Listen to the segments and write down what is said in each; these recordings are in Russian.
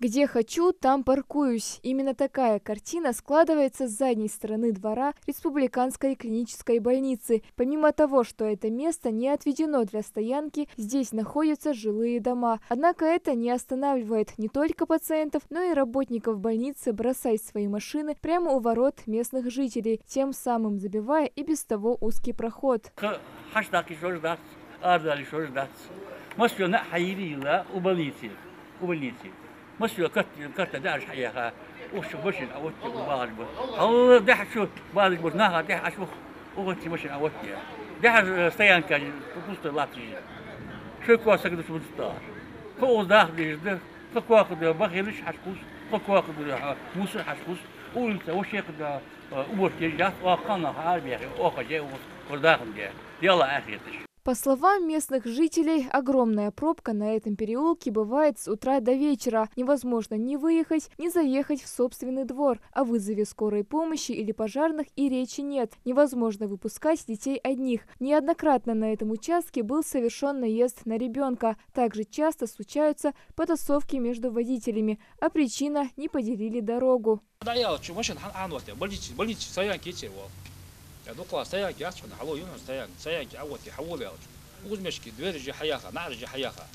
Где хочу, там паркуюсь. Именно такая картина складывается с задней стороны двора Республиканской клинической больницы. Помимо того, что это место не отведено для стоянки, здесь находятся жилые дома. Однако это не останавливает не только пациентов, но и работников больницы бросать свои машины прямо у ворот местных жителей, тем самым забивая и без того узкий проход. مشي كرت داعش حياها وش مشي أوتي وبارك هو ده شو بارك بناها ده شو أوتي مشي أوتي ده استيان كان تقصد لاتي شو كواس كده شو بتستار هو داخل ده فكواخد بخيرش حشكوس فكواخد موسى حشكوس قلت وش يقدر أوتي جات وقنا عاربي أوكي وداخل ده يلا أخي تش. По словам местных жителей, огромная пробка на этом переулке бывает с утра до вечера. Невозможно ни выехать, ни заехать в собственный двор. О вызове скорой помощи или пожарных и речи нет. Невозможно выпускать детей одних. Неоднократно на этом участке был совершен наезд на ребенка. Также часто случаются потасовки между водителями, а причина – не поделили дорогу. دوقا سياق ياسون حلو يونس سياق عوتي حول وزمشكي دويرجي حياخا نعرجي حياخا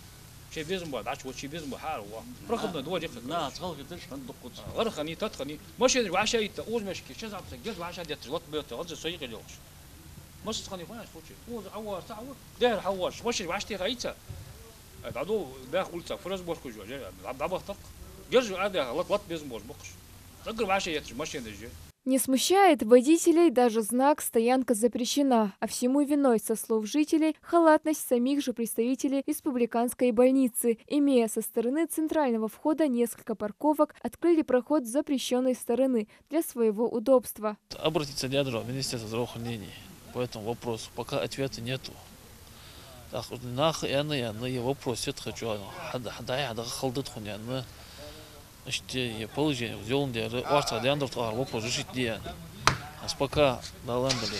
شي بيزم بعد عشو شي بيزم حار رخبنا دواجي لا تخلق تش ندقط غرخني تدخني ماشي وعشاي وزمشكي شي زعما تجز وعشا ديت وقت بيت غز سيق اليوش مش تخني فاش فوتشي وز عوار تعور داير حواش ماشي وعشتي غايته بعدو داخل فرز بوشكو جوجي عبا طق جرجو هذا غلط بيزم بوش بقش تقرب عشا يتر ماشي ندجي. Не смущает водителей даже знак «Стоянка запрещена», а всему виной, со слов жителей, халатность самих же представителей республиканской больницы. Имея со стороны центрального входа несколько парковок, открыли проход с запрещенной стороны для своего удобства. Обратиться к Министерству здравоохранения по этому вопросу, пока ответа нету. Так, я вопрос, это хочу, işte положение сделанное варта дендов вопрос решить где пока далам были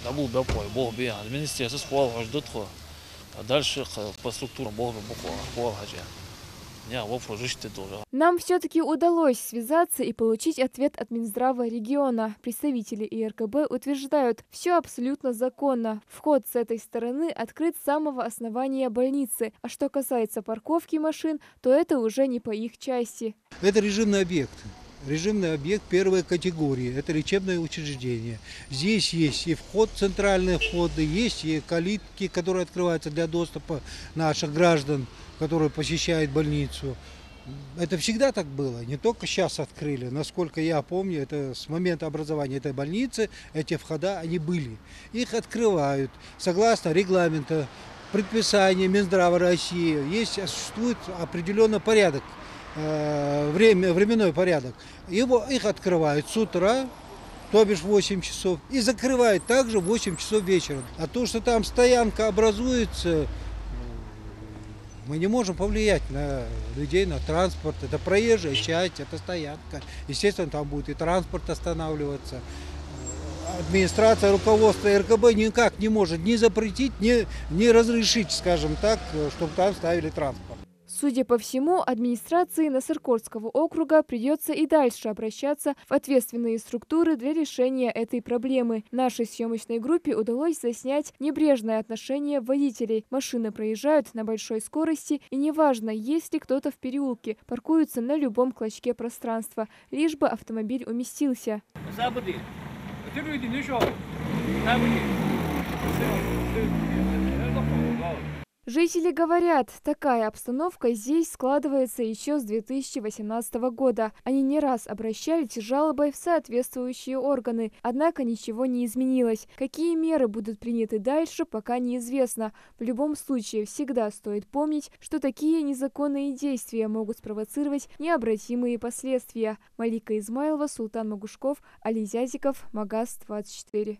дабу бапой бог бе министерство спал ждет а дальше по структурам бог буква не вопрос решить тоже. Нам все-таки удалось связаться и получить ответ от Минздрава региона. Представители ИРКБ утверждают, все абсолютно законно. Вход с этой стороны открыт с самого основания больницы. А что касается парковки машин, то это уже не по их части. Это режимный объект. Режимный объект первой категории. Это лечебное учреждение. Здесь есть и вход, центральные входы, есть и калитки, которые открываются для доступа наших граждан, которые посещают больницу. Это всегда так было, не только сейчас открыли. Насколько я помню, это с момента образования этой больницы, эти входа, они были. Их открывают согласно регламента, предписания Минздрава России. Существует определенный порядок, временной порядок. Их открывают с утра, то бишь 8 часов, и закрывают также в 8 часов вечера. А то, что там стоянка образуется, мы не можем повлиять на людей, на транспорт. Это проезжая часть, это стоянка. Естественно, там будет и транспорт останавливаться. Администрация, руководство РКБ никак не может ни запретить, ни разрешить, скажем так, чтобы там ставили транспорт. Судя по всему, администрации Насыркорского округа придется и дальше обращаться в ответственные структуры для решения этой проблемы. Нашей съемочной группе удалось заснять небрежное отношение водителей. Машины проезжают на большой скорости, и неважно, есть ли кто-то в переулке, паркуются на любом клочке пространства, лишь бы автомобиль уместился. Жители говорят, такая обстановка здесь складывается еще с 2018 года. Они не раз обращались с жалобой в соответствующие органы, однако ничего не изменилось. Какие меры будут приняты дальше, пока неизвестно. В любом случае, всегда стоит помнить, что такие незаконные действия могут спровоцировать необратимые последствия. Малика Измайлова, Султан Магушков, Али Зязиков, Магаз 24.